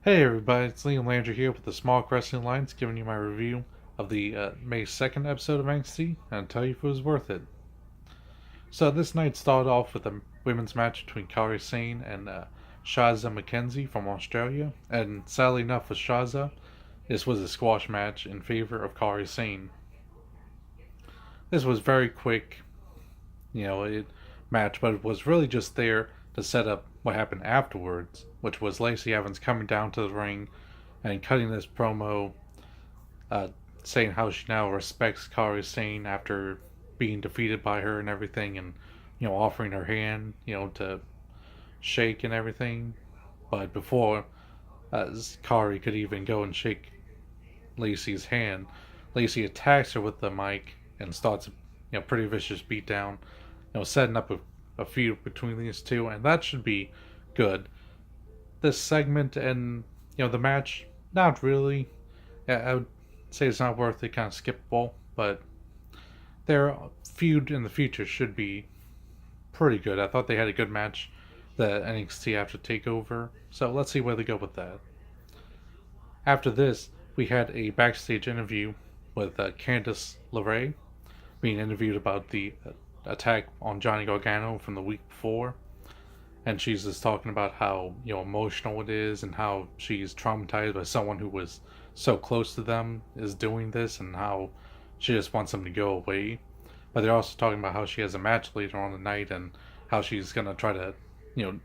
Hey everybody, it's Landry here with the Small Wrestling Alliance, giving you my review of the May 2nd episode of NXT, and I'll tell you if it was worth it. So this night started off with a women's match between Kairi Sane and Shazza McKenzie from Australia, and sadly enough for Shazza, this was a squash match in favor of Kairi Sane. This was very quick, match, but it was really just there to set up what happened afterwards, which was Lacey Evans coming down to the ring and cutting this promo, uh, saying how she now respects Kairi Sane after being defeated by her and everything, and offering her hand, to shake and everything. But before Kari could even go and shake Lacey's hand, Lacey attacks her with the mic and starts pretty vicious beatdown, setting up a feud between these two, and that should be good. This segment and the match, not really. I would say it's not worth it, kind of skippable, but their feud in the future should be pretty good. I thought they had a good match, the NXT after Takeover, so let's see where they go with that. After this, we had a backstage interview with Candice Larae being interviewed about the attack on Johnny Gargano from the week before, and she's just talking about how emotional it is and how she's traumatized by someone who was so close to them is doing this, and how she just wants them to go away. But they're also talking about how she has a match later on the night and how she's gonna try to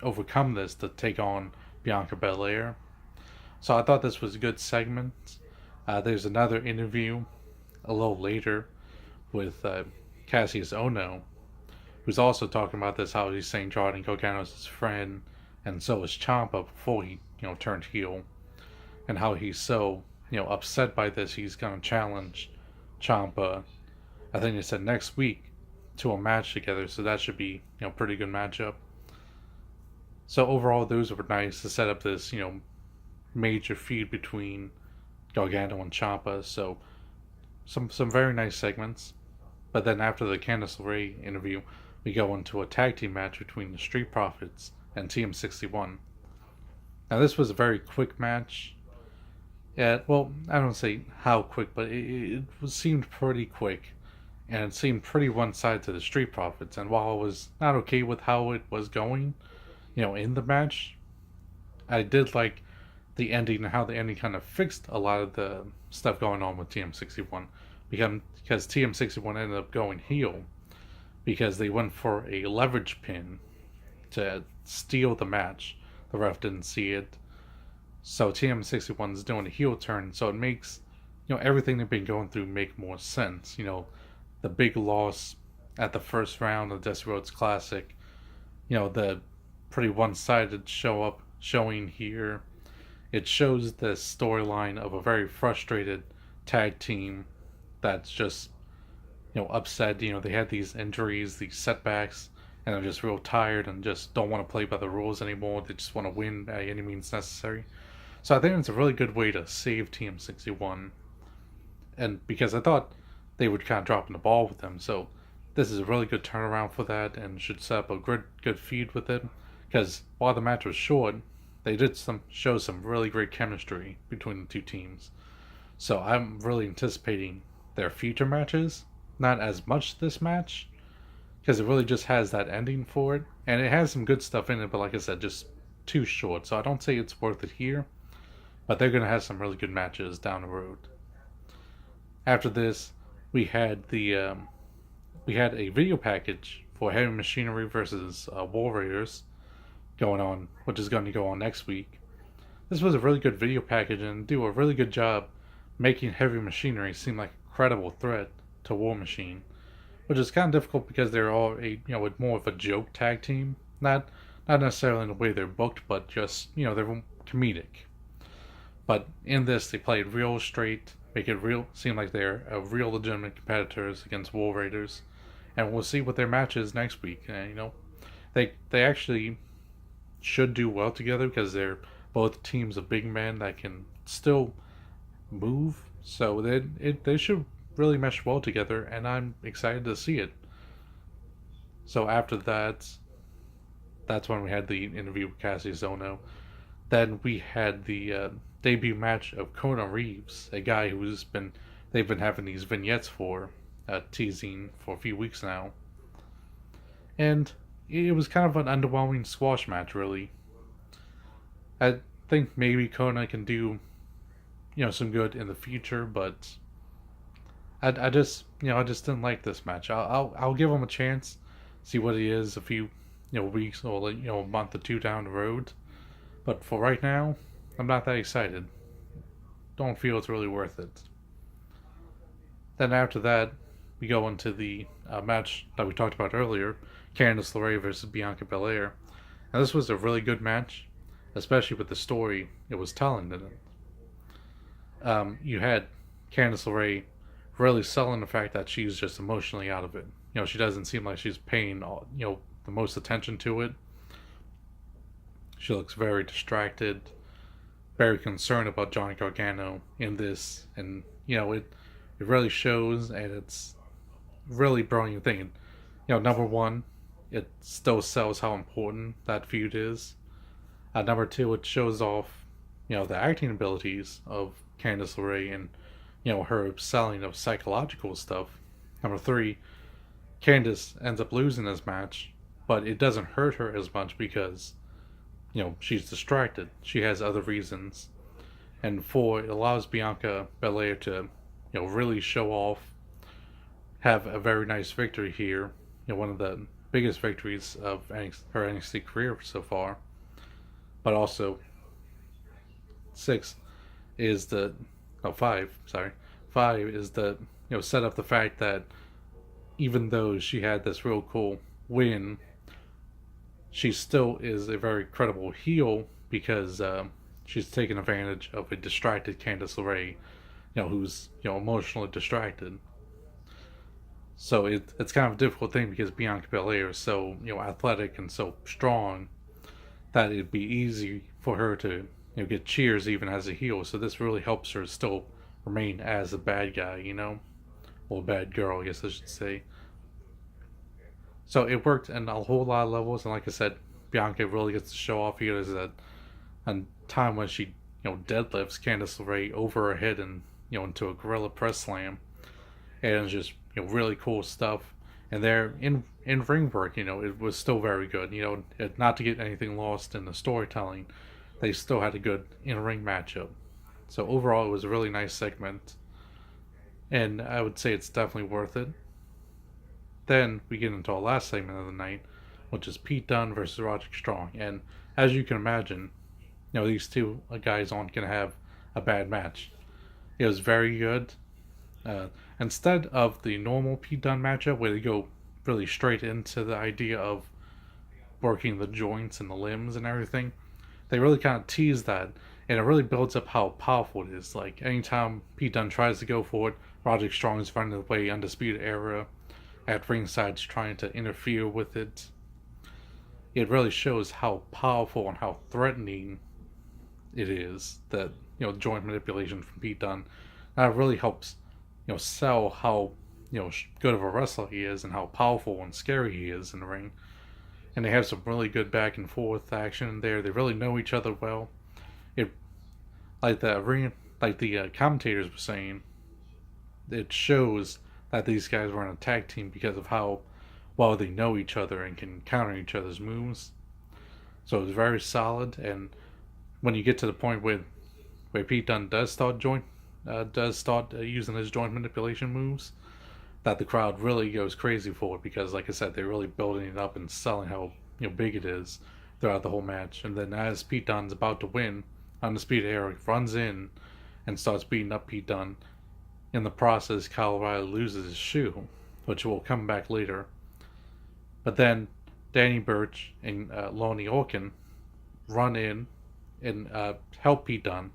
overcome this to take on Bianca Belair. So I thought this was a good segment. There's another interview a little later with Cassius Ono, who's also talking about this, how he's saying Johnny Gargano's his friend, and so is Ciampa before he turned heel, and how he's so upset by this he's gonna challenge Ciampa. I think they said next week to a match together, so that should be pretty good matchup. So overall, those were nice to set up this major feud between Gargano and Ciampa. So some very nice segments. But then after the Candice LeRae interview, we go into a tag team match between the Street Profits and TM61. Now this was a very quick match. Yeah, well, I don't say how quick, but it seemed pretty quick, and it seemed pretty one-sided to the Street Profits. And while I was not okay with how it was going, in the match, I did like the ending and how the ending kind of fixed a lot of the stuff going on with TM61, because TM61 ended up going heel because they went for a leverage pin to steal the match. The ref didn't see it, so TM61 is doing a heel turn, so it makes everything they've been going through make more sense. The big loss at the first round of the Dusty Rhodes Classic, the pretty one-sided showing here. It shows the storyline of a very frustrated tag team that's just upset. They had these injuries, these setbacks, and they're just real tired and just don't want to play by the rules anymore. They just want to win by any means necessary. So I think it's a really good way to save TM61, and because I thought they would kind of drop the ball with them, so this is a really good turnaround for that, and should set up a good feud with it. Because while the match was short, they did show some really great chemistry between the two teams. So I'm really anticipating their future matches. Not as much this match, because it really just has that ending for it, and it has some good stuff in it. But like I said, just too short. So I don't say it's worth it here, but they're gonna have some really good matches down the road. After this, we had we had a video package for Heavy Machinery versus War Raiders going on, which is going to go on next week. This was a really good video package and do a really good job making Heavy Machinery seem like a credible threat to War Machine, which is kind of difficult because they're all more of a joke tag team. Not necessarily in the way they're booked, but just they're comedic. But in this, they played real straight, make it real seem like they're real legitimate competitors against War Raiders, and we'll see what their match is next week. And they actually should do well together because they're both teams of big men that can still move. So they should really mesh well together, and I'm excited to see it. So after that, that's when we had the interview with Cassius Ono. Then we had the debut match of Kona Reeves, a guy they've been having these vignettes for, teasing for a few weeks now, and it was kind of an underwhelming squash match, really. I think maybe Kona can do some good in the future, but I just I just didn't like this match. I'll give him a chance, see what he is a few weeks or a month or two down the road. But for right now, I'm not that excited. Don't feel it's really worth it. Then after that, we go into the match that we talked about earlier, Candice Larae versus Bianca Belair. And this was a really good match, especially with the story it was telling in it. You had Candice LeRae really selling the fact that she's just emotionally out of it. She doesn't seem like she's paying the most attention to it. She looks very distracted, very concerned about Johnny Gargano in this, and it really shows, and it's really brilliant thing. Number one, it still sells how important that feud is. Number two, it shows off the acting abilities of Candice LeRae and her selling of psychological stuff. Number three, Candice ends up losing this match, but it doesn't hurt her as much because she's distracted. She has other reasons. And four, it allows Bianca Belair to really show off, have a very nice victory here. One of the biggest victories of her NXT career so far. But also, six is the five. Sorry, five is the set up the fact that even though she had this real cool win, she still is a very credible heel because she's taking advantage of a distracted Candice LeRae, who's emotionally distracted. So it's kind of a difficult thing because Bianca Belair is so athletic and so strong that it'd be easy for her to get cheers even as a heel. So this really helps her still remain as a bad guy, or a bad girl, I guess I should say. So it worked in a whole lot of levels, and like I said, Bianca really gets to show off here. There's a time when she deadlifts Candice LeRae over her head and into a gorilla press slam, and it's just really cool stuff. And there in ring work, it was still very good. Not to get anything lost in the storytelling, they still had a good in ring matchup. So overall, it was a really nice segment, and I would say it's definitely worth it. Then we get into our last segment of the night, which is Pete Dunne versus Roderick Strong. And as you can imagine, these two guys aren't going to have a bad match. It was very good. Instead of the normal Pete Dunne matchup where they go really straight into the idea of working the joints and the limbs and everything, they really kind of tease that, and it really builds up how powerful it is. Like anytime Pete Dunne tries to go for it, Roderick Strong is running away, Undisputed Era at ringside trying to interfere with it. It really shows how powerful and how threatening it is that joint manipulation from Pete Dunne. That really helps sell how good of a wrestler he is and how powerful and scary he is in the ring. And they have some really good back and forth action there. They really know each other well. It like the commentators were saying, it shows that these guys were in a tag team because of how well they know each other and can counter each other's moves. So it was very solid. And when you get to the point where Pete Dunne does start using his joint manipulation moves, that the crowd really goes crazy for it because, like I said, they're really building it up and selling how big it is throughout the whole match. And then as Pete Dunne's about to win, Undisputed Era runs in and starts beating up Pete Dunne. In the process, Kyle O'Reilly loses his shoe, which will come back later. But then Danny Burch and Lonnie Orkin run in and help Pete Dunne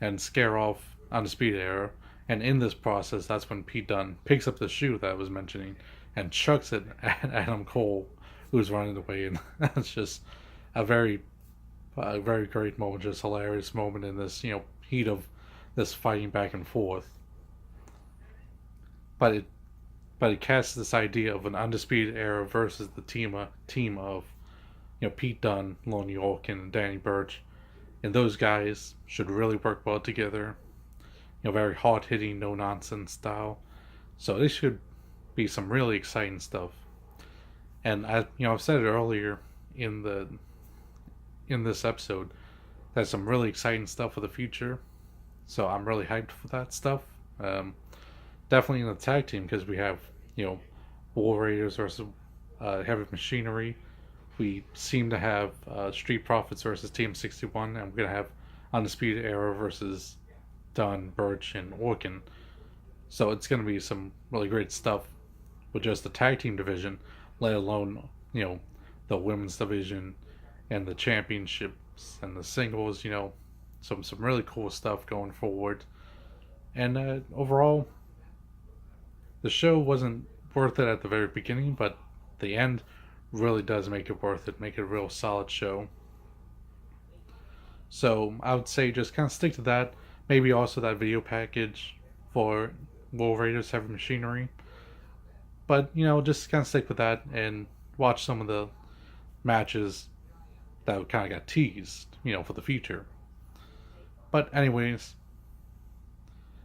and scare off Undisputed Era. And in this process, that's when Pete Dunne picks up the shoe that I was mentioning and chucks it at Adam Cole, who's running away. And that's just a very great moment, just hilarious moment in this heat of this fighting back and forth. But it casts this idea of an Undisputed Era versus the team of Pete Dunne, Lonnie Orkin, and Danny Burch and those guys should really work well together. Very hard hitting, no nonsense style. So this should be some really exciting stuff. And I've said it earlier in the in this episode. That's some really exciting stuff for the future. So I'm really hyped for that stuff. Um, Definitely in the tag team because we have War Raiders versus Heavy Machinery. We seem to have Street Profits versus Team 61, and we're gonna have Undisputed Era versus Dunn, Birch, and Orkin. So it's gonna be some really great stuff with just the tag team division, let alone the women's division and the championships and the singles. Some really cool stuff going forward. And overall, the show wasn't worth it at the very beginning, but the end really does make it worth it, make it a real solid show. So I would say just kind of stick to that. Maybe also that video package for War Raiders Heavy Machinery. But, just kind of stick with that and watch some of the matches that kind of got teased, for the future. But, anyways,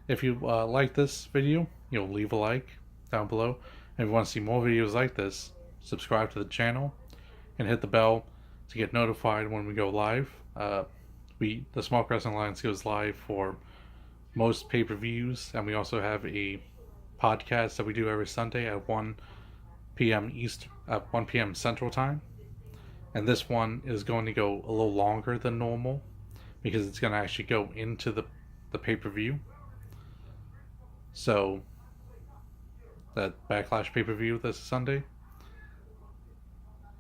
if you like this video, leave a like down below. And if you want to see more videos like this, subscribe to the channel and hit the bell to get notified when we go live. The Small Wrestling Alliance goes live for most pay-per-views, and we also have a podcast that we do every Sunday at 1 p.m. East at 1 p.m. Central Time. And this one is going to go a little longer than normal because it's going to actually go into the pay-per-view. So that Backlash pay-per-view this Sunday.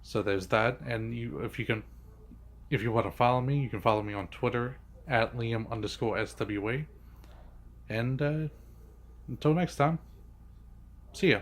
So there's that, and if you want to follow me, you can follow me on Twitter at Liam_SWA. And until next time, see ya.